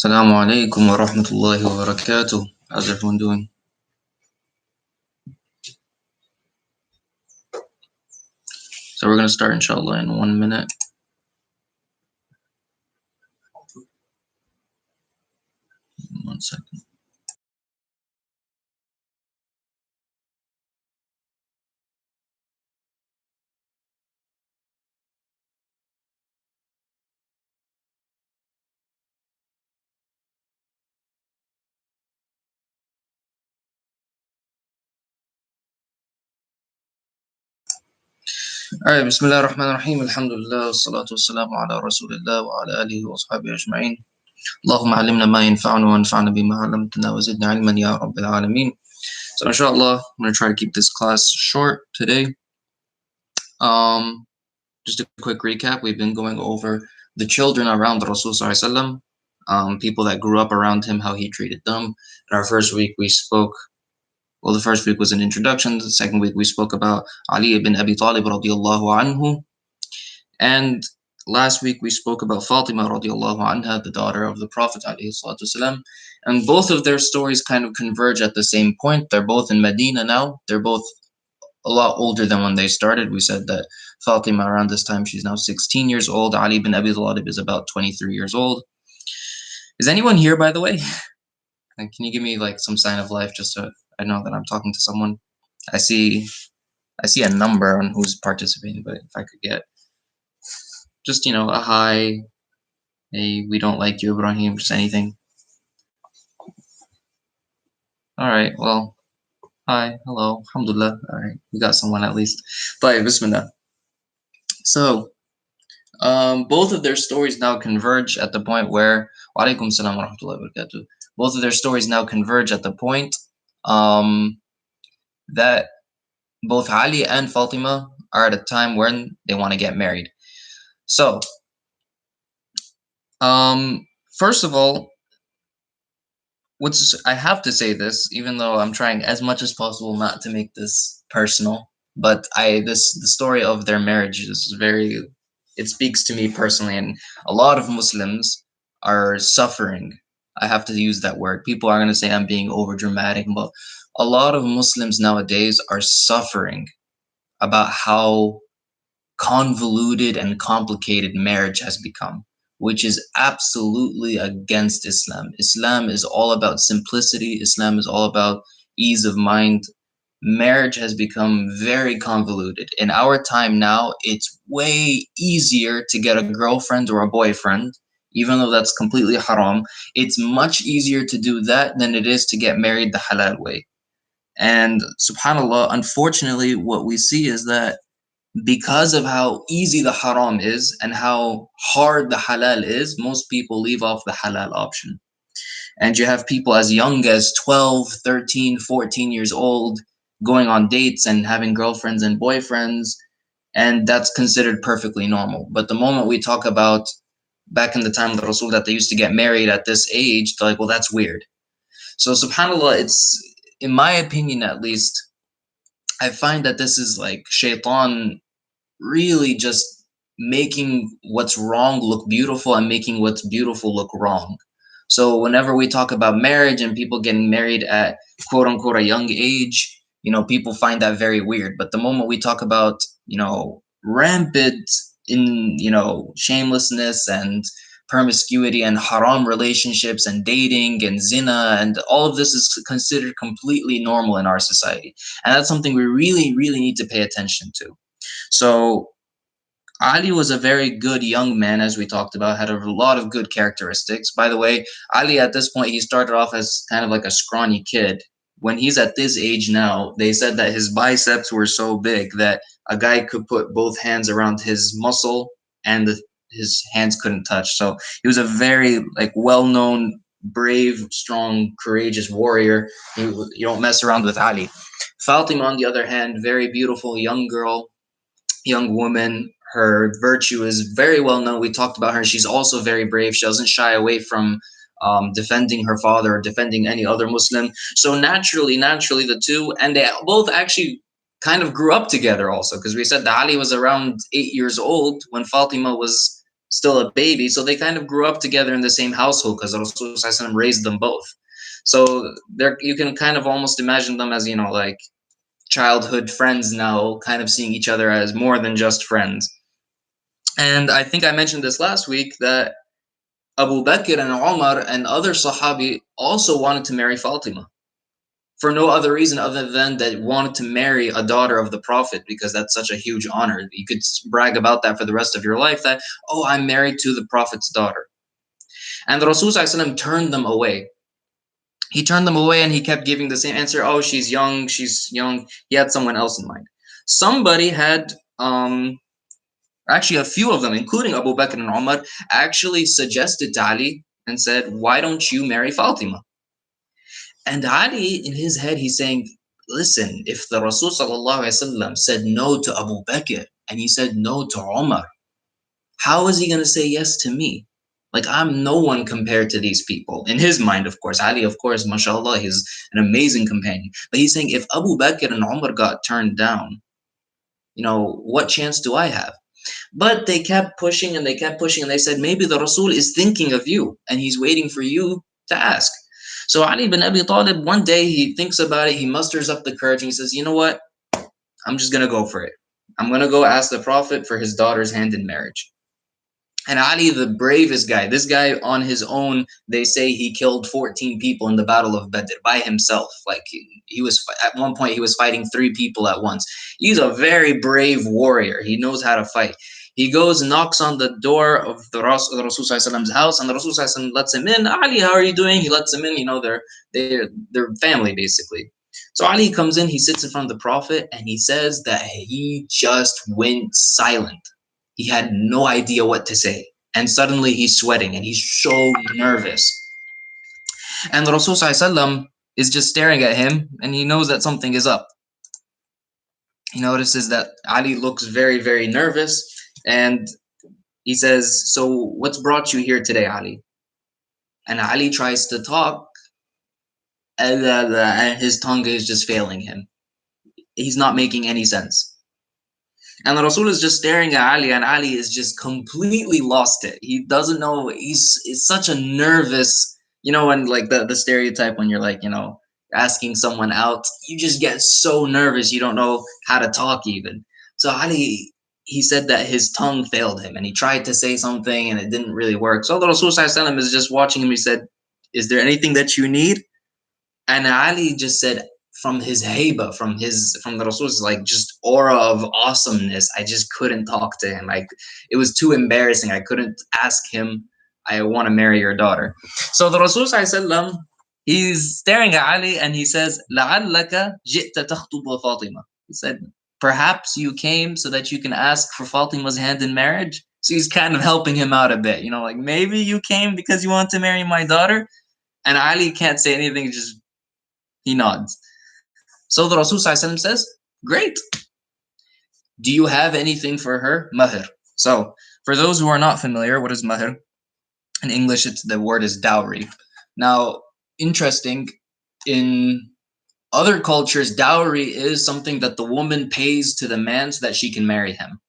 Assalamu alaikum wa rahmatullahi wa barakatuh. How's everyone doing? So we're going to start inshallah in 1 minute. One second. Alright, Bismillah ar-Rahman ar-Rahim. Alhamdulillah, salatu wassalamu ala Rasulillah wa ala alihi wa ashabihi ajma'in. Allahumma alimna ma yanfa'una wa anfa'na bima 'allamtana wa zidna ilman ya rabbil alameen. So inshallah, I'm going to try to keep this class short today. Just a quick recap. We've been going over the children around the Rasul sallallahu alaihi wasallam, people that grew up around him, how he treated them. In our first week, we spoke. Well, the first week was an introduction. The second week we spoke about Ali ibn Abi Talib radiallahu anhu. And last week we spoke about Fatima radiallahu anha, the daughter of the Prophet alayhi salatu wasalam. And both of their stories kind of converge at the same point. They're both in Medina now. They're both a lot older than when they started. We said that Fatima around this time, she's now 16 years old. Ali ibn Abi Talib is about 23 years old. Is anyone here, by the way? And can you give me like some sign of life just so I know that I'm talking to someone? I see a number on who's participating, but if I could get just, a hi, hey, we don't like you, Ibrahim, just anything. All right, well, hi, hello, alhamdulillah. All right, we got someone at least. But bismillah. So, both of their stories now converge at the point where, wa alaikum salam wa rahmatullahi wa barakatuh. Both of their stories now converge at the point that both Ali and Fatima are at a time when they want to get married. So, first of all, I have to say this, even though I'm trying as much as possible not to make this personal, but the story of their marriage is it speaks to me personally, and a lot of Muslims are suffering. I have to use that word. People are going to say I'm being over dramatic, but a lot of Muslims nowadays are suffering about how convoluted and complicated marriage has become, which is absolutely against Islam. Islam is all about simplicity. Islam is all about ease of mind. Marriage has become very convoluted. In our time now, it's way easier to get a girlfriend or a boyfriend, even though that's completely haram. It's much easier to do that than it is to get married the halal way. And subhanAllah, unfortunately, what we see is that because of how easy the haram is and how hard the halal is, most people leave off the halal option. And you have people as young as 12, 13, 14 years old going on dates and having girlfriends and boyfriends, and that's considered perfectly normal. But the moment we talk about back in the time of the Rasul that they used to get married at this age, they're like, well, that's weird. So subhanAllah, it's, in my opinion at least, I find that this is like shaitan really just making what's wrong look beautiful and making what's beautiful look wrong. So whenever we talk about marriage and people getting married at quote unquote a young age, people find that very weird. But the moment we talk about, rampant in, shamelessness and promiscuity and haram relationships and dating and zina and all of this is considered completely normal in our society. And that's something we really, really need to pay attention to. So Ali was a very good young man, as we talked about, had a lot of good characteristics. By the way, Ali at this point, he started off as kind of like a scrawny kid. When he's at this age now, they said that his biceps were so big that a guy could put both hands around his muscle and his hands couldn't touch. So he was a very well-known, brave, strong, courageous warrior. You don't mess around with Ali. Fatima, on the other hand, very beautiful young girl, young woman. Her virtue is very well known. We talked about her. She's also very brave. She doesn't shy away from defending her father or defending any other Muslim. So naturally, the two, and they both actually kind of grew up together also, because we said that Ali was around 8 years old when Fatima was still a baby. So they kind of grew up together in the same household because Rasul raised them both. So there you can kind of almost imagine them as, like childhood friends now, kind of seeing each other as more than just friends. And I think I mentioned this last week that Abu Bakr and Omar and other Sahabi also wanted to marry Fatima for no other reason other than that wanted to marry a daughter of the Prophet, because that's such a huge honor. You could brag about that for the rest of your life, that, oh, I'm married to the Prophet's daughter. And the Rasul turned them away. He turned them away and he kept giving the same answer. Oh, she's young, she's young. He had someone else in mind. Somebody had, actually a few of them, including Abu Bakr and Umar, actually suggested to Ali and said, why don't you marry Fatima? And Ali, in his head, he's saying, listen, if the Rasul said no to Abu Bakr and he said no to Umar, how is he going to say yes to me? Like, I'm no one compared to these people. In his mind, of course. Ali, of course, mashallah, he's an amazing companion. But he's saying, if Abu Bakr and Umar got turned down, what chance do I have? But they kept pushing and they kept pushing, and they said, maybe the Rasul is thinking of you and he's waiting for you to ask. So Ali bin Abi Talib, one day he thinks about it, he musters up the courage and he says, you know what? I'm just going to go for it. I'm going to go ask the Prophet for his daughter's hand in marriage. And Ali, the bravest guy, this guy on his own, they say he killed 14 people in the Battle of Badr by himself. Like he was, at one point, he was fighting 3 people at once. He's a very brave warrior. He knows how to fight. He goes, knocks on the door of the Rasul house, and the Rasul lets him in. Ali, how are you doing? He lets him in. They're family basically. So Ali comes in, he sits in front of the Prophet, and he says that he just went silent. He had no idea what to say. And suddenly he's sweating and he's so nervous. And the Rasul is just staring at him and he knows that something is up. He notices that Ali looks very, very nervous and he says, so what's brought you here today, Ali? And Ali tries to talk and his tongue is just failing him. He's not making any sense. And the Rasul is just staring at Ali, and Ali is just completely lost it. He doesn't know. He's such a nervous, when like the stereotype when you're like, asking someone out, you just get so nervous you don't know how to talk even. So Ali, he said that his tongue failed him, and he tried to say something, and it didn't really work. So the Rasul is just watching him. He said, "Is there anything that you need?" And Ali just said, from his haiba, from the Rasul's like just aura of awesomeness, I just couldn't talk to him. Like it was too embarrassing. I couldn't ask him, I want to marry your daughter. So the Rasul sallallahu, he's staring at Ali and he says, لَعَلَّكَ جِئْتَ تَخْطُبَ فَاطِمَةَ. He said, perhaps you came so that you can ask for Fatima's hand in marriage. So he's kind of helping him out a bit, like maybe you came because you want to marry my daughter. And Ali can't say anything, just he nods. So the Rasul says, great. Do you have anything for her? Mahr. So for those who are not familiar, what is mahr? In English, the word is dowry. Now, interesting, in other cultures, dowry is something that the woman pays to the man so that she can marry him.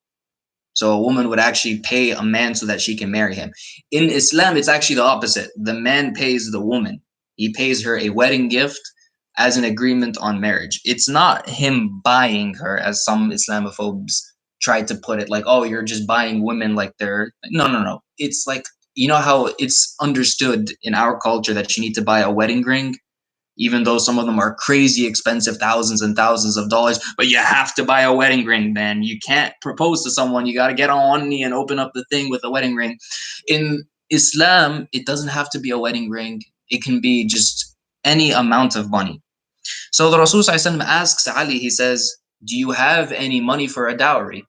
So a woman would actually pay a man so that she can marry him. In Islam, it's actually the opposite. The man pays the woman. He pays her a wedding gift as an agreement on marriage. It's not him buying her, as some Islamophobes try to put it, like, oh, you're just buying women like they're... No. It's like, how it's understood in our culture that you need to buy a wedding ring, even though some of them are crazy expensive, thousands and thousands of dollars, but you have to buy a wedding ring, man. You can't propose to someone. You got to get on one knee and open up the thing with a wedding ring. In Islam, it doesn't have to be a wedding ring. It can be just any amount of money. So the Rasul asks Ali, he says, do you have any money for a dowry?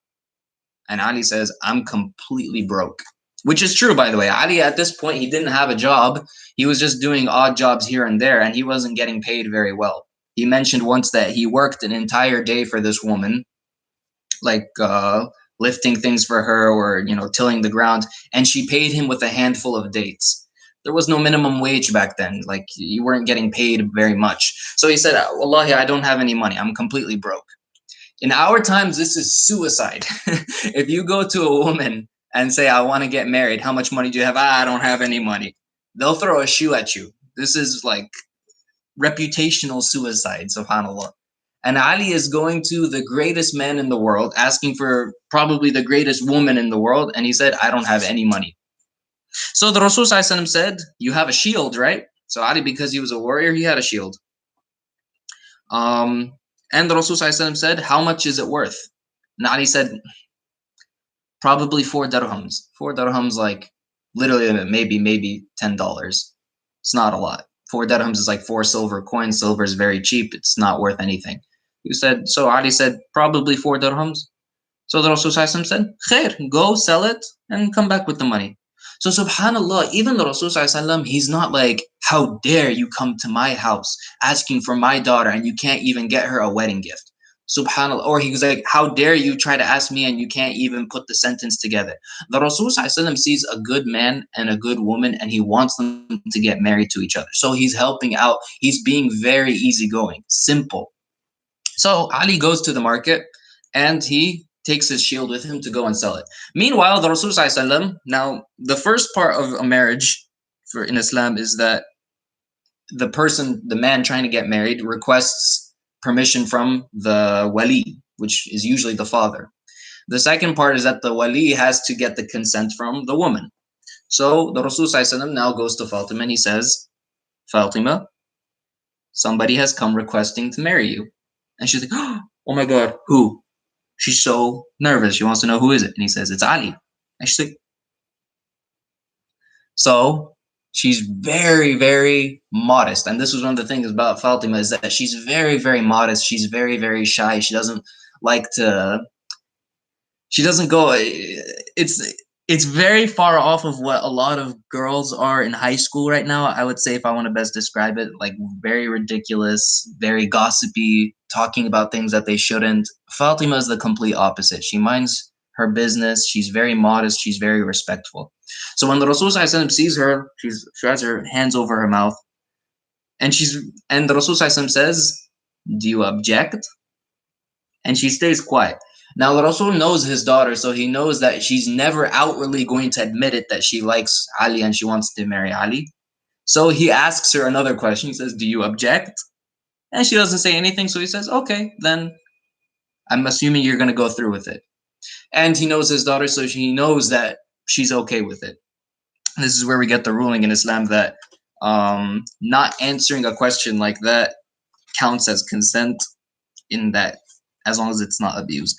And Ali says, I'm completely broke. Which is true, by the way. Ali, at this point, he didn't have a job. He was just doing odd jobs here and there, and he wasn't getting paid very well. He mentioned once that he worked an entire day for this woman, like lifting things for her or, tilling the ground, and she paid him with a handful of dates. There was no minimum wage back then. Like, you weren't getting paid very much. So he said, Wallahi, I don't have any money. I'm completely broke. In our times, this is suicide. If you go to a woman and say, I want to get married. How much money do you have? I don't have any money. They'll throw a shoe at you. This is like reputational suicide, subhanAllah. And Ali is going to the greatest man in the world, asking for probably the greatest woman in the world, and he said, I don't have any money. So the Rasul said, you have a shield, right? So Ali, because he was a warrior, he had a shield. Um, and the Rasul said, how much is it worth? And Ali said, probably 4 dirhams. 4 dirhams, like literally maybe $10. It's not a lot. 4 dirhams is like 4 silver coins. Silver is very cheap. It's not worth anything. He said, so Ali said, probably 4 dirhams. So the Rasul said, Khair, go sell it and come back with the money. So subhanAllah, even the Rasul, he's not like, how dare you come to my house asking for my daughter and you can't even get her a wedding gift. Subhanallah. Or he was like, how dare you try to ask me and you can't even put the sentence together. The Rasul sees a good man and a good woman and he wants them to get married to each other. So he's helping out. He's being very easygoing, simple. So Ali goes to the market and he takes his shield with him to go and sell it. Meanwhile, the Rasul now the first part of a marriage for in Islam is that the man trying to get married, requests permission from the wali, which is usually the father. The second part is that the wali has to get the consent from the woman. So the Rasul now goes to Fatima and he says, Fatima, somebody has come requesting to marry you. And she's like, oh my God, who? She's so nervous. She wants to know who is it. And he says, it's Ali. And she's like, so she's very, very modest. And this was one of the things about Fatima is that she's very, very modest. She's very, very shy. She doesn't like to, she doesn't go, it's very far off of what a lot of girls are in high school right now. I would say, if I want to best describe it, like very ridiculous, very gossipy, talking about things that they shouldn't. Fatima is the complete opposite. She minds her business. She's very modest. She's very respectful. So when the Rasul sees her, she has her hands over her mouth, and the Rasul says, "Do you object?" And she stays quiet. Now, the Rasul knows his daughter, so he knows that she's never outwardly going to admit it that she likes Ali and she wants to marry Ali. So he asks her another question. He says, do you object? And she doesn't say anything, so he says, okay, then I'm assuming you're going to go through with it. And he knows his daughter, so he knows that she's okay with it. This is where we get the ruling in Islam that not answering a question like that counts as consent, in that as long as it's not abused.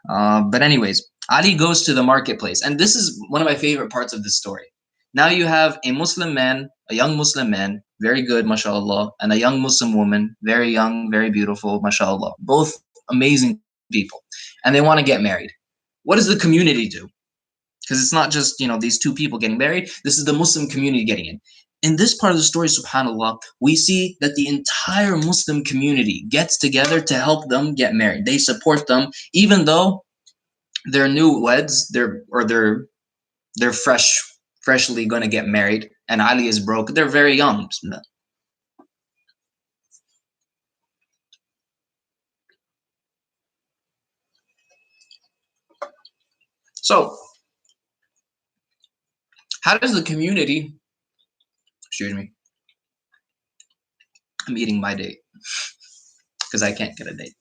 But anyways, Ali goes to the marketplace, and this is one of my favorite parts of this story. Now you have a Muslim man, a young Muslim man, very good, mashallah, and a young Muslim woman, very young, very beautiful, mashallah. Both amazing people, and they want to get married. What does the community do? Because it's not just, these two people getting married. This is the Muslim community getting in. In this part of the story, subhanAllah, we see that the entire Muslim community gets together to help them get married. They support them, even though they're newlyweds, they're freshly going to get married, and Ali is broke. They're very young. So, how does the community? Excuse me. I'm eating my date because I can't get a date.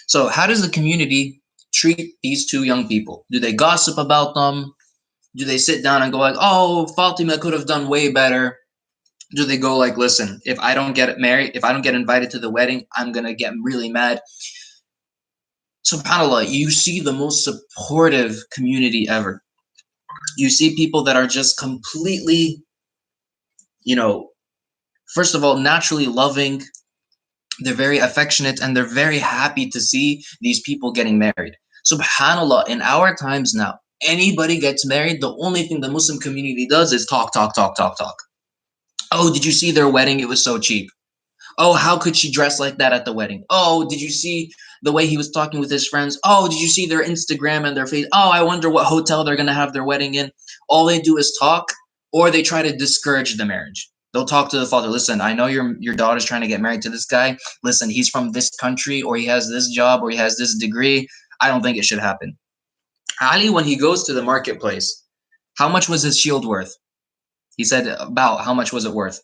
So how does the community treat these two young people? Do they gossip about them? Do they sit down and go like, oh, Fatima could have done way better? Do they go like, listen, if I don't get married, if I don't get invited to the wedding, I'm going to get really mad? SubhanAllah, you see the most supportive community ever. You see people that are just completely, first of all, naturally loving. They're very affectionate and they're very happy to see these people getting married. SubhanAllah, in our times now, anybody gets married, the only thing the Muslim community does is talk, talk, talk, talk, talk. Oh, did you see their wedding? It was so cheap. Oh, how could she dress like that at the wedding? Oh, did you see the way he was talking with his friends? Oh, did you see their Instagram and their face? Oh, I wonder what hotel they're going to have their wedding in. All they do is talk, or they try to discourage the marriage. They'll talk to the father. Listen, I know your daughter's trying to get married to this guy. Listen, he's from this country, or he has this job, or he has this degree. I don't think it should happen. Ali, when he goes to the marketplace, how much was his shield worth? He said about how much was it worth?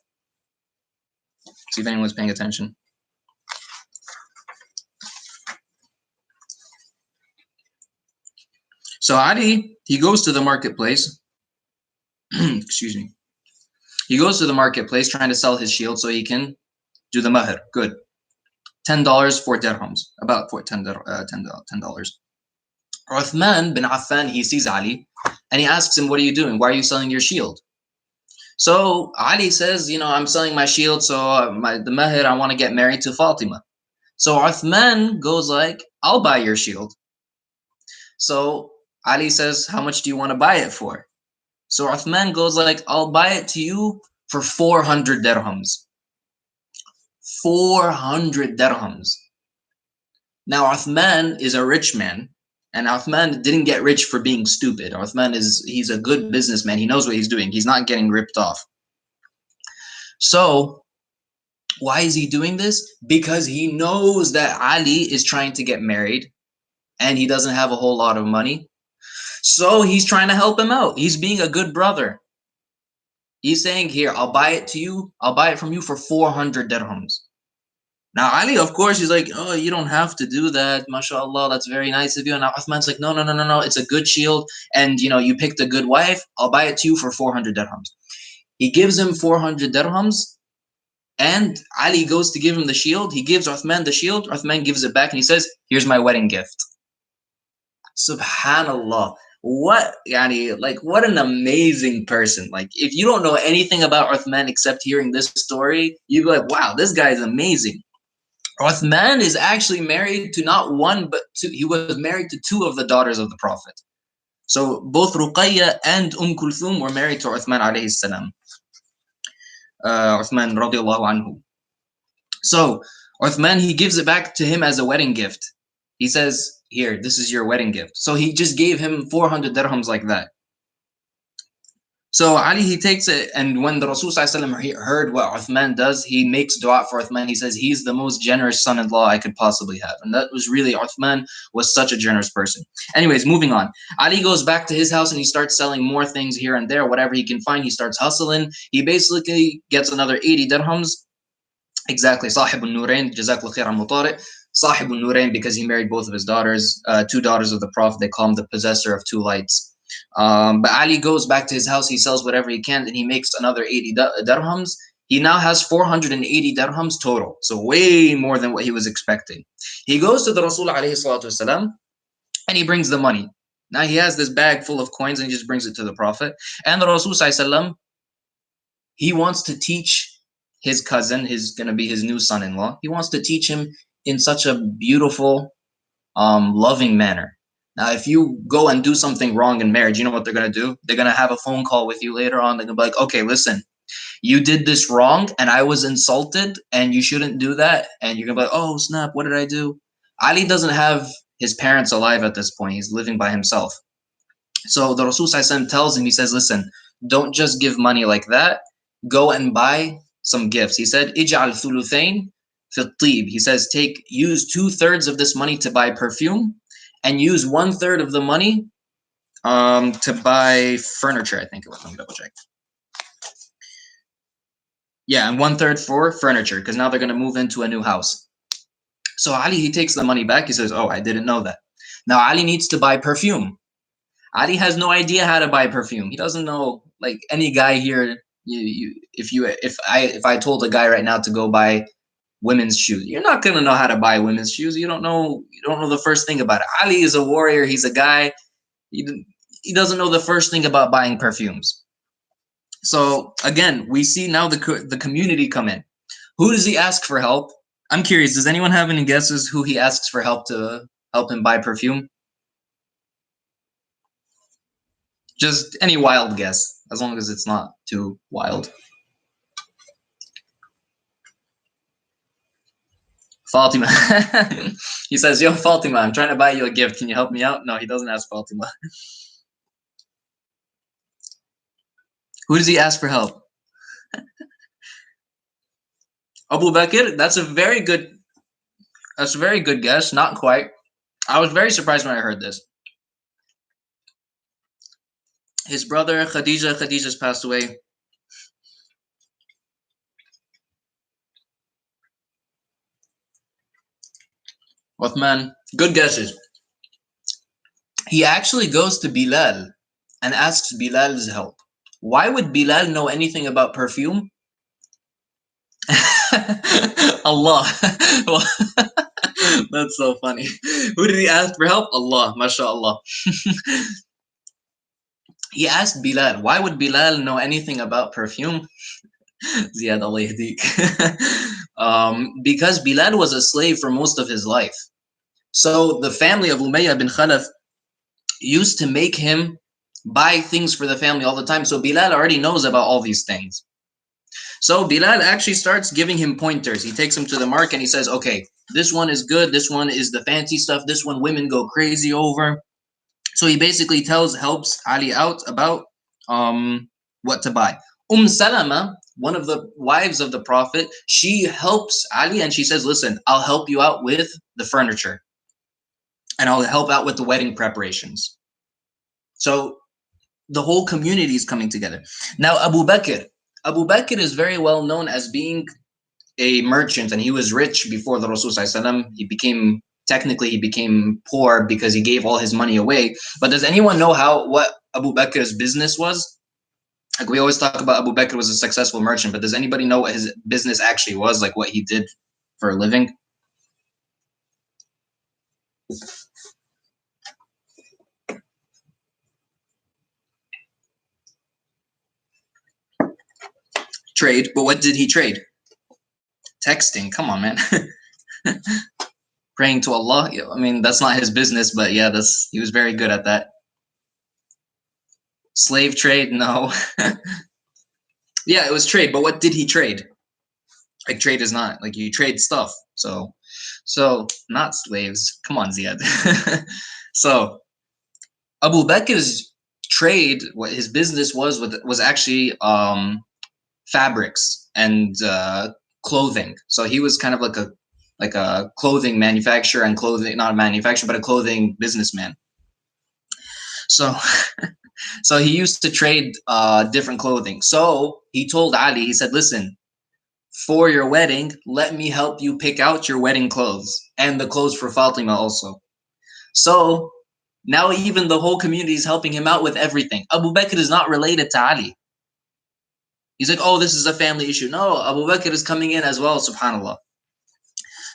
See if anyone's paying attention. So Ali, he goes to the marketplace. Excuse me. He goes to the marketplace trying to sell his shield so he can do the mahr. Good. $10 for dirhams. About for $10. Uthman bin Affan, he sees Ali and he asks him, what are you doing? Why are you selling your shield? So Ali says, I'm selling my shield, so the mahr, I want to get married to Fatima. So Uthman goes like, I'll buy your shield. So Ali says, how much do you want to buy it for? So Uthman goes like, I'll buy it to you for 400 dirhams. 400 dirhams. Now Uthman is a rich man, and Uthman didn't get rich for being stupid. Uthman he's a good businessman. He knows what he's doing. He's not getting ripped off. So why is he doing this? Because he knows that Ali is trying to get married and he doesn't have a whole lot of money. So he's trying to help him out. He's being a good brother. He's saying, here, I'll buy it to you. I'll buy it from you for 400 dirhams. Now, Ali, of course, he's like, oh, you don't have to do that. MashaAllah, that's very nice of you. And now Uthman's like, no, no, no, no, no. It's a good shield. And, you picked a good wife. I'll buy it to you for 400 dirhams. He gives him 400 dirhams. And Ali goes to give him the shield. He gives Uthman the shield. Uthman gives it back and he says, here's my wedding gift. Subhanallah. What an amazing person. Like, if you don't know anything about Uthman except hearing this story, you'd be like, wow, this guy is amazing. Uthman is actually married to not one but two. He was married to two of the daughters of the Prophet. So both Ruqayya and Kulthum were married to Uthman alayhi salam. Uthman radiallahu anhu. So Uthman, he gives it back to him as a wedding gift. He says, here, this is your wedding gift. So he just gave him 400 dirhams like that. So Ali, he takes it, and when the Rasul heard what Uthman does, he makes dua for Uthman. He says, he's the most generous son-in-law I could possibly have. And that was really, Uthman was such a generous person. Anyways, moving on. Ali goes back to his house and he starts selling more things here and there, whatever he can find. He starts hustling. He basically gets another 80 dirhams. Exactly. Sahib al-Nurayn, Jazakallah khair al-Mutari. Sahib al-Nurayn, because he married both of his daughters, two daughters of the Prophet. They call him the possessor of two lights. But Ali goes back to his house. He sells whatever he can, and he makes another 80 dirhams. He now has 480 dirhams total, so way more than what he was expecting. He goes to the Rasul alayhi salatu wasalam, and he brings the money. Now he has this bag full of coins, and he just brings it to the Prophet. And the Rasul sallam, he wants to teach his cousin, gonna be his new son-in-law. He wants to teach him in such a beautiful, loving manner. Now, if you go and do something wrong in marriage, you know what they're going to do? They're going to have a phone call with you later on. They're going to be like, okay, listen, you did this wrong and I was insulted and you shouldn't do that. And you're going to be like, oh, snap, what did I do? Ali doesn't have his parents alive at this point. He's living by himself. So the Rasul tells him, he says, listen, don't just give money like that. Go and buy some gifts. He said, Ij'al thuluthain fi at-tib. He says, use 2/3 of this money to buy perfume, and use 1/3 of the money to buy furniture. I think it was. Let me double check. Yeah, and 1/3 for furniture, because now they're going to move into a new house. So Ali, he takes the money back. He says, oh, I didn't know that. Now Ali needs to buy perfume. Ali has no idea how to buy perfume. He doesn't know, like any guy here. If I told a guy right now to go buy women's shoes, you're not gonna know how to buy women's shoes. You don't know the first thing about it. Ali is a warrior. He's a guy. He doesn't know the first thing about buying perfumes. So again, we see now the community come in. Who does he ask for help? I'm curious. Does anyone have any guesses who he asks for help to help him buy perfume? Just any wild guess, as long as it's not too wild. Fatima. He says, yo, Fatima, I'm trying to buy you a gift. Can you help me out? No, he doesn't ask Fatima. Who does he ask for help? Abu Bakr, that's a very good guess. Not quite. I was very surprised when I heard this. His brother Khadija's passed away. Uthman, good guesses. He actually goes to Bilal and asks Bilal's help. Why would Bilal know anything about perfume? Allah. That's so funny. Who did he ask for help? Allah, mashallah. He asked Bilal. Why would Bilal know anything about perfume? Ziyad Allah yahdik. Because Bilal was a slave for most of his life. So the family of Umayyah bin Khalaf used to make him buy things for the family all the time. So Bilal already knows about all these things. So Bilal actually starts giving him pointers. He takes him to the market and he says, okay, this one is good. This one is the fancy stuff. This one women go crazy over. So he basically helps Ali out about what to buy. Salama, one of the wives of the Prophet, she helps Ali and she says, listen, I'll help you out with the furniture and I'll help out with the wedding preparations. So the whole community is coming together. Now, Abu Bakr is very well known as being a merchant, and he was rich before the Rasul ﷺ. He became poor because he gave all his money away. But does anyone know what Abu Bakr's business was? Like we always talk about Abu Bakr was a successful merchant, but does anybody know what his business actually was? Like what he did for a living? Trade, but what did he trade? Texting. Come on, man. Praying to Allah. I mean, that's not his business, but yeah, he was very good at that. Slave trade? No. Yeah, it was trade, but what did he trade? Like trade is not like you trade stuff. So not slaves. Come on, Ziyad. So Abu Bakr's trade, what his business was actually fabrics and clothing. So he was kind of like a clothing manufacturer and clothing, not a manufacturer, but a clothing businessman. So so he used to trade different clothing. So he told Ali, he said, listen, for your wedding, let me help you pick out your wedding clothes and the clothes for Fatima also. So now even the whole community is helping him out with everything. Abu Bakr is not related to Ali. He's like, oh, this is a family issue. No, Abu Bakr is coming in as well, subhanAllah.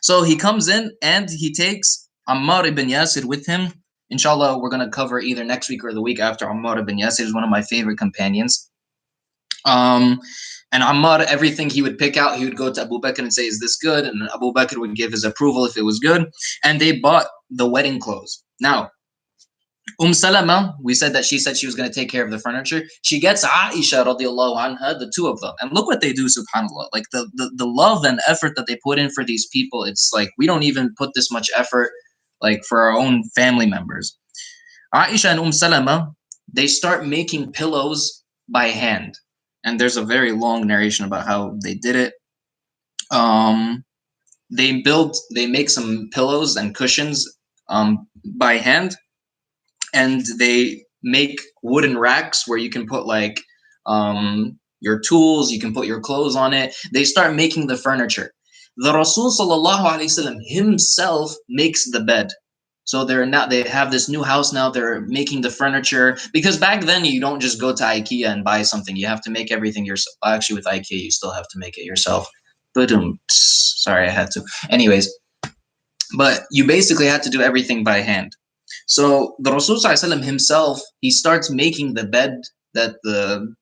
So he comes in and he takes Ammar ibn Yasir with him. Inshallah, we're going to cover either next week or the week after. Ammar ibn Yasir is one of my favorite companions. And Ammar, everything he would pick out, he would go to Abu Bakr and say, is this good? And Abu Bakr would give his approval if it was good. And they bought the wedding clothes. Now, Salama, we said that she said she was going to take care of the furniture. She gets Aisha radiallahu anha, the two of them. And look what they do, subhanAllah. Like the love and effort that they put in for these people, it's like we don't even put this much effort like for our own family members. Aisha and Salama, they start making pillows by hand. And there's a very long narration about how they did it. They make some pillows and cushions by hand, and they make wooden racks where you can put like your tools, you can put your clothes on it. They start making the furniture. The Rasul sallallahu alaihi wasallam himself makes the bed. So they have this new house now. They're making the furniture because back then you don't just go to IKEA and buy something. You have to make everything yourself. Actually, with IKEA, you still have to make it yourself. But sorry, I had to. Anyways, but you basically had to do everything by hand. So the Rasul ﷺ himself, he starts making the bed that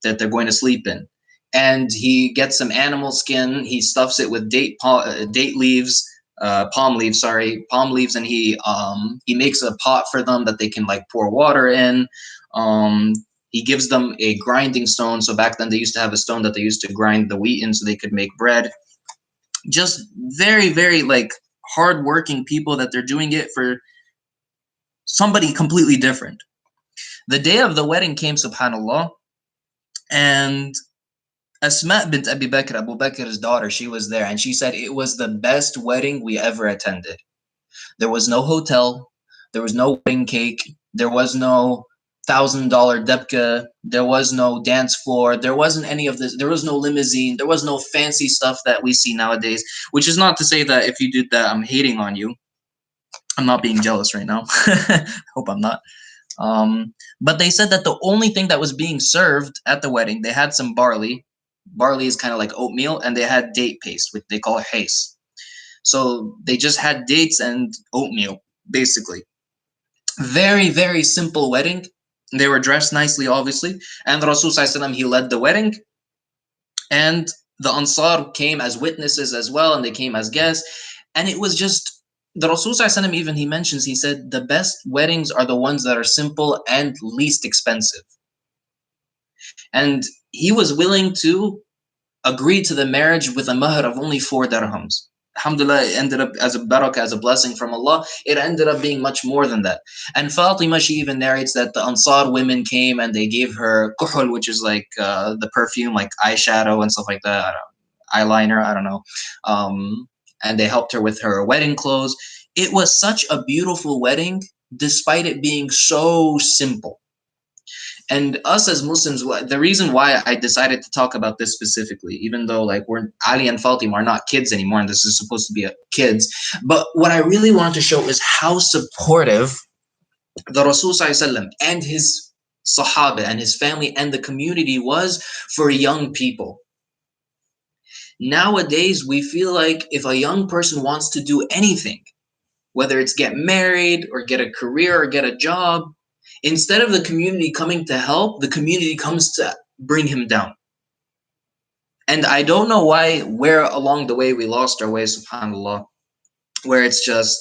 they're going to sleep in, and he gets some animal skin. He stuffs it with date leaves, palm leaves, and he makes a pot for them that they can like pour water in. He gives them a grinding stone. So back then they used to have a stone that they used to grind the wheat in so they could make bread. Just very, very like hardworking people that they're doing it for somebody completely different. The day of the wedding came, subhanAllah, and Asma bint Abi Bakr, Abu Bakr's daughter, she was there, and she said it was the best wedding we ever attended. There was no hotel, there was no wedding cake, there was no $1,000 debka, there was no dance floor, there wasn't any of this, there was no limousine, there was no fancy stuff that we see nowadays. Which is not to say that if you did that, I'm hating on you. I'm not being jealous right now. Hope I'm not. But they said that the only thing that was being served at the wedding, they had some barley. Barley is kind of like oatmeal, and they had date paste, which they call haze. So they just had dates and oatmeal, basically. Very, very simple wedding. They were dressed nicely, obviously. And Rasul Sallallahu he led the wedding. And the Ansar came as witnesses as well, and they came as guests. And it was just, the Rasul Sallallahu even he mentions, he said, the best weddings are the ones that are simple and least expensive. And he was willing to agree to the marriage with a mahr of only 4 dirhams. Alhamdulillah, it ended up as a barakah, as a blessing from Allah. It ended up being much more than that. And Fatima, she even narrates that the Ansar women came and they gave her kuhul, which is like the perfume, like eyeshadow and stuff like that. Eyeliner, I don't know. And they helped her with her wedding clothes. It was such a beautiful wedding, despite it being so simple. And us as Muslims, the reason why I decided to talk about this specifically, even though like we're Ali and Fatima are not kids anymore, and this is supposed to be a kids, but what I really want to show is how supportive the Rasul Sallallahu and his Sahaba and his family and the community was for young people. Nowadays, we feel like if a young person wants to do anything, whether it's get married or get a career or get a job, instead of the community coming to help, the community comes to bring him down. And I don't know where along the way we lost our way, subhanAllah, where it's just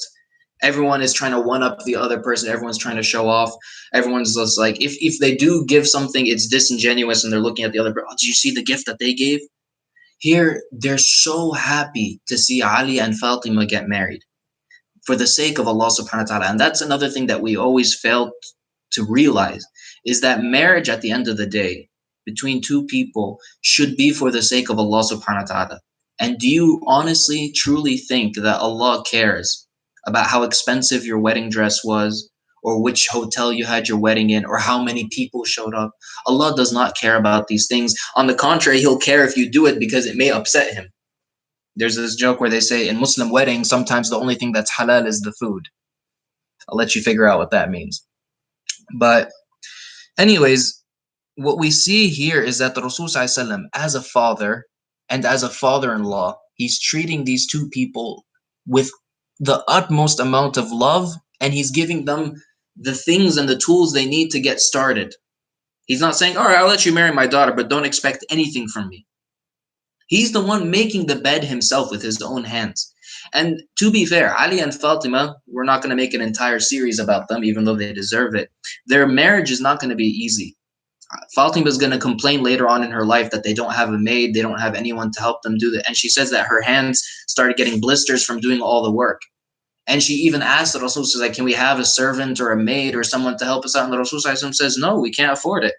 everyone is trying to one up the other person, everyone's trying to show off, everyone's just like, if they do give something, it's disingenuous and they're looking at the other person. Oh, did you see the gift that they gave? Here, they're so happy to see Ali and Fatima get married for the sake of Allah subhanahu wa ta'ala. And that's another thing that we always fail to realize, is that marriage at the end of the day between two people should be for the sake of Allah subhanahu wa ta'ala. And do you honestly truly think that Allah cares about how expensive your wedding dress was, or which hotel you had your wedding in, or how many people showed up? Allah does not care about these things. On the contrary, he'll care if you do it because it may upset him. There's this joke where they say in Muslim weddings, sometimes the only thing that's halal is the food. I'll let you figure out what that means. But anyways, what we see here is that the Rasul ﷺ, as a father and as a father-in-law, he's treating these two people with the utmost amount of love, and he's giving them the things and the tools they need to get started. He's not saying, all right, I'll let you marry my daughter, but don't expect anything from me. He's the one making the bed himself with his own hands. And to be fair, Ali and Fatima, we're not going to make an entire series about them, even though they deserve it. Their marriage is not going to be easy. Fatima is going to complain later on in her life that they don't have a maid, they don't have anyone to help them do that. And she says that her hands started getting blisters from doing all the work. And she even asked the Rasul, says like, can we have a servant or a maid or someone to help us out? And the Rasul says, no, we can't afford it.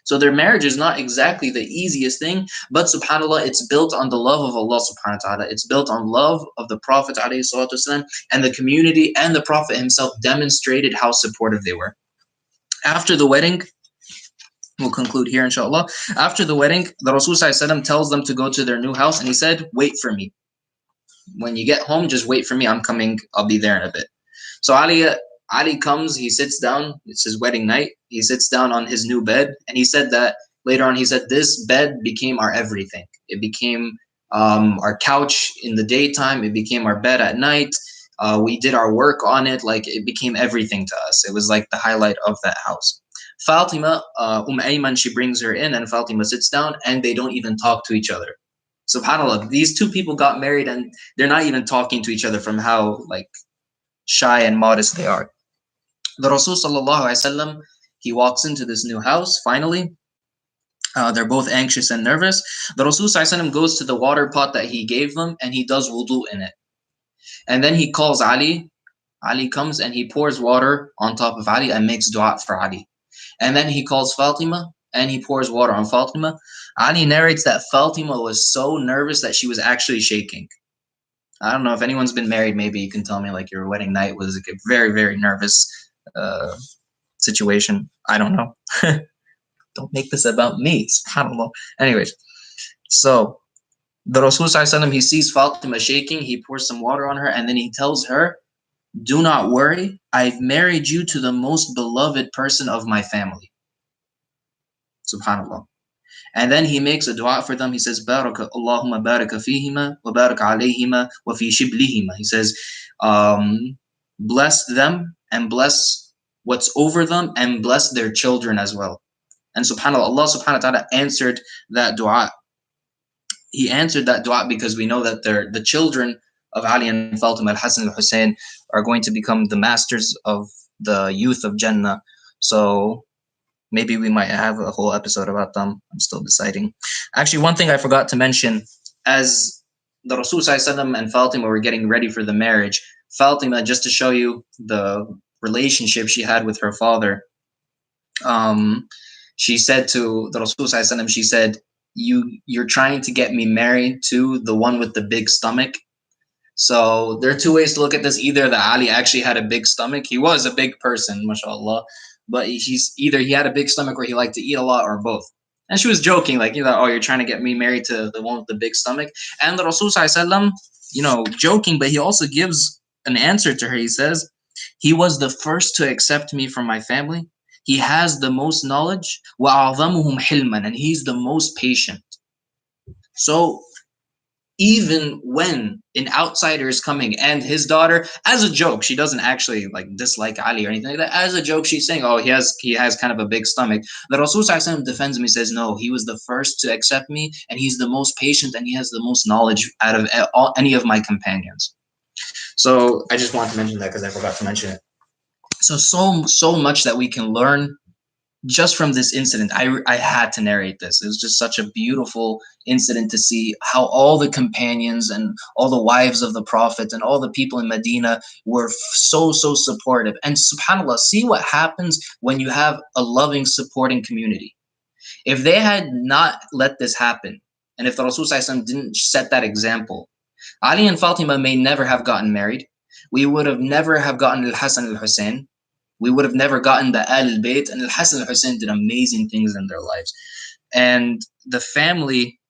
So their marriage is not exactly the easiest thing, but subhanAllah, it's built on the love of Allah subhanahu wa ta'ala. It's built on love of the Prophet alayhi salatu wasalam, and the community and the Prophet himself demonstrated how supportive they were. After the wedding, we'll conclude here inshallah. After the wedding, the Rasul tells them to go to their new house, and he said, wait for me. When you get home, just wait for me. I'm coming. I'll be there in a bit. So Ali comes, he sits down. It's his wedding night. He sits down on his new bed, and he said that later on, he said, this bed became our everything. It became our couch in the daytime. It became our bed at night. We did our work on it. Like, it became everything to us. It was like the highlight of that house. Fatima, Ayman, she brings her in, and Fatima sits down, and they don't even talk to each other. SubhanAllah, these two people got married, and they're not even talking to each other from how like shy and modest they are. The Rasul sallallahu alaihi wasallam, he walks into this new house. Finally, they're both anxious and nervous. The Rasul sallallahu alaihi wasallam goes to the water pot that he gave them, and he does wudu in it. And then he calls Ali. Ali comes and he pours water on top of Ali and makes dua for Ali. And then he calls Fatima and he pours water on Fatima. Ali narrates that Fatima was so nervous that she was actually shaking. I don't know if anyone's been married. Maybe you can tell me like your wedding night was like a very, very nervous uh, situation. I don't know. Don't make this about me. SubhanAllah. Anyways, so the Rasul Sallallahu he sees Fatima shaking. He pours some water on her, and then he tells her, "Do not worry. I've married you to the most beloved person of my family." SubhanAllah. And then he makes a dua for them. He says, Baraka Allahumma baraka fihima wa baraka alayhima wa fi shiblihima. He says, bless them and bless what's over them and bless their children as well. And subhanAllah, Allah subhanahu wa ta'ala answered that dua. He answered that dua because we know that the children of Ali and Fatima al-Hasan al-Hussein are going to become the masters of the youth of Jannah. So maybe we might have a whole episode about them. I'm still deciding. Actually, one thing I forgot to mention, as the Rasul Sallallahu and Fatima were getting ready for the marriage, Fatima, just to show you the relationship she had with her father, she said to the Rasul Sallallahu, she said, you're trying to get me married to the one with the big stomach. So there are two ways to look at this. Either that Ali actually had a big stomach. He was a big person, mashallah. But he's either he had a big stomach or he liked to eat a lot, or both. And she was joking, like, oh, you're trying to get me married to the one with the big stomach. And the Rasul Sallallahu, joking, but he also gives an answer to her. He says, he was the first to accept me from my family. He has the most knowledge. وَأَعْظَمُهُمْ حِلْمًا, and he's the most patient. So even when an outsider is coming and his daughter, as a joke, she doesn't actually like dislike Ali or anything like that. As a joke, she's saying, "Oh, he has kind of a big stomach." The Rasul Sallallahu defends him. He says, "No, he was the first to accept me, and he's the most patient, and he has the most knowledge out of any of my companions." So I just wanted to mention that because I forgot to mention it. So much that we can learn just from this incident. I had to narrate this. It was just such a beautiful incident to see how all the companions and all the wives of the Prophet and all the people in Medina were so supportive. And subhanAllah, see what happens when you have a loving, supporting community. If they had not let this happen, and if the Rasul didn't set that example, Ali and Fatima may never have gotten married. We would have never have gotten Al-Hasan al-Hussein. We would have never gotten the Al-Bayt, and Al-Hasan al-Hussein did amazing things in their lives. And the family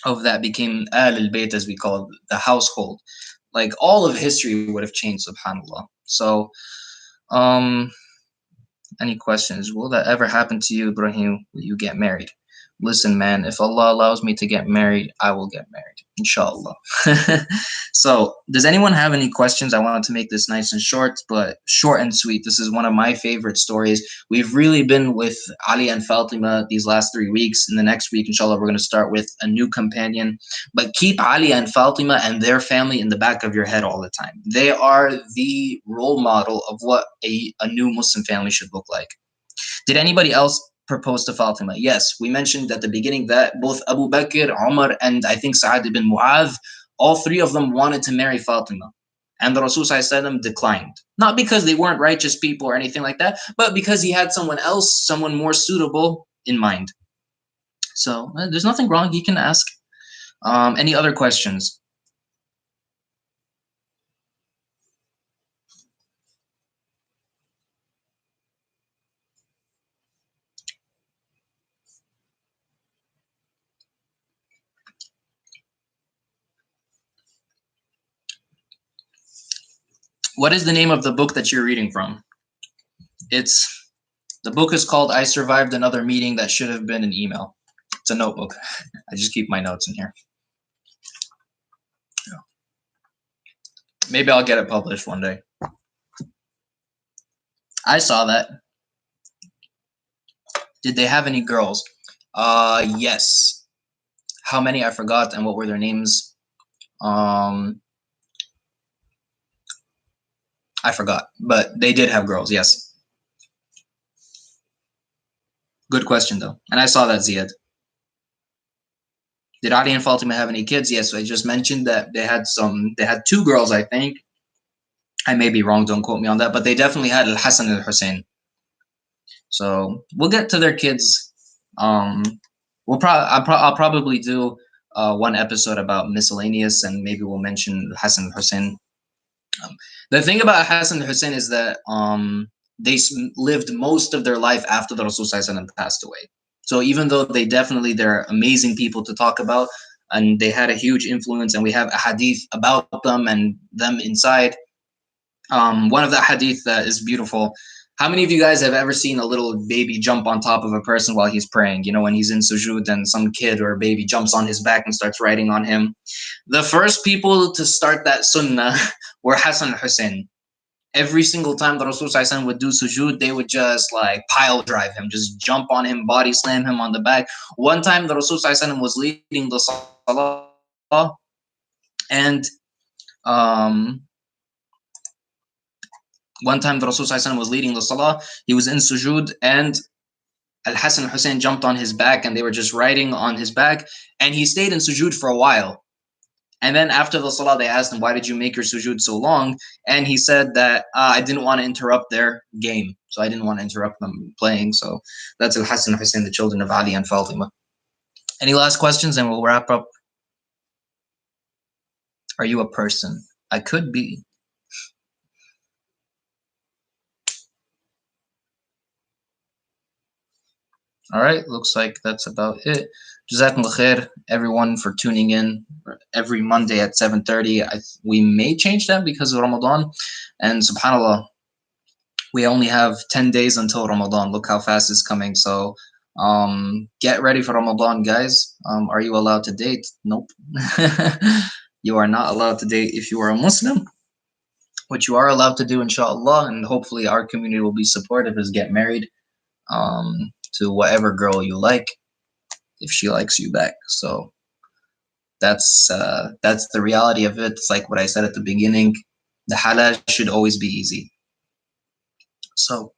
of that became Al-Bayt, as we call it, the household. Like all of history would have changed, subhanAllah. So, any questions? Will that ever happen to you, Ibrahim? Will you get married? Listen, man, if Allah allows me to get married, I will get married, inshallah. So, does anyone have any questions? I wanted to make this nice and short, but short and sweet. This is one of my favorite stories. We've really been with Ali and Fatima these last 3 weeks. In the next week, inshallah, we're going to start with a new companion. But keep Ali and Fatima and their family in the back of your head all the time. They are the role model of what a new Muslim family should look like. Did anybody else propose to Fatima? Yes, we mentioned at the beginning that both Abu Bakr, Umar, and I think Sa'ad ibn Mu'adh, all three of them wanted to marry Fatima. And the Rasul declined. Not because they weren't righteous people or anything like that, but because he had someone else, someone more suitable in mind. So there's nothing wrong. You can ask. Any other questions? What is the name of the book that you're reading from? The book is called I Survived Another Meeting That Should Have Been an Email. It's a notebook. I just keep my notes in here. Maybe I'll get it published one day. I saw that. Did they have any girls? Yes. How many? I forgot. And what were their names? I forgot. But they did have girls, yes. Good question, though. And I saw that, Ziad. Did Ali and Fatima have any kids? Yes, so I just mentioned that they had 2 girls, I think. I may be wrong, don't quote me on that, but they definitely had Al-Hasan al-Hussein. So we'll get to their kids I'll probably do one episode about miscellaneous, and maybe we'll mention Hassan Hussein. Um, the thing about Hassan Hussein is that they lived most of their life after the Rasul Sallallahu passed away. So even though they're amazing people to talk about, and they had a huge influence, and we have a hadith about them and them inside. One of the hadith that is beautiful. How many of you guys have ever seen a little baby jump on top of a person while he's praying? You know, when he's in sujood and some kid or a baby jumps on his back and starts riding on him. The first people to start that sunnah were Hassan Hussein. Every single time the Rasul Sallallahu would do sujood, they would just like pile drive him, just jump on him, body slam him on the back. One time the Rasul Sallallahu was leading the salah, and um, one time the Rasul Sallallahu was leading the salah, he was in sujood, and Al-Hassan and Hussein jumped on his back, and they were just riding on his back, and he stayed in sujood for a while. And then after the salah, they asked him, why did you make your sujood so long? And he said that I didn't want to interrupt their game. So I didn't want to interrupt them playing. So that's Al-Hassan and Hussein, the children of Ali and Fatima. Any last questions, and we'll wrap up? Are you a person? I could be. All right, looks like that's about it. Jazakumullah khair, everyone, for tuning in every Monday at 7:30. We may change that because of Ramadan, and subhanallah, we only have 10 days until Ramadan. Look how fast it's coming. So get ready for Ramadan, guys. Are you allowed to date? Nope. You are not allowed to date if you are a Muslim. What you are allowed to do, inshallah, and hopefully our community will be supportive, is get married to whatever girl you like, if she likes you back. So that's the reality of it. It's like what I said at the beginning. The halal should always be easy. So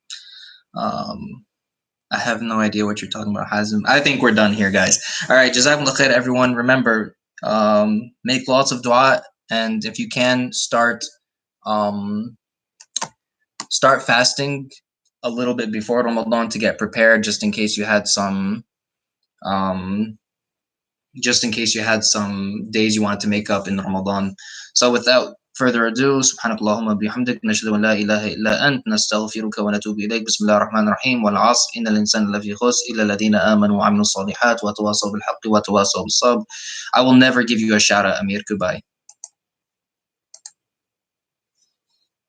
I have no idea what you're talking about, Hazim. I think we're done here, guys. All right, Jazakumullah khair, everyone. Remember, make lots of dua, and if you can, start fasting a little bit before Ramadan to get prepared, just in case you had some days you wanted to make up in Ramadan. So without further ado, subhanakallahumma bihamdik, nashhadu an la ilaha illa ant, nastaghfiruka wa natubu ilayk. Bismillahir rahmanir rahim. Wal 'asr, innal insana lafi khusr illa alladhina amanu wa 'amilus solihat wa tawasaw bil haqqi wa tawasaw bis sabr. I will never give you a shout out, Amir. Goodbye.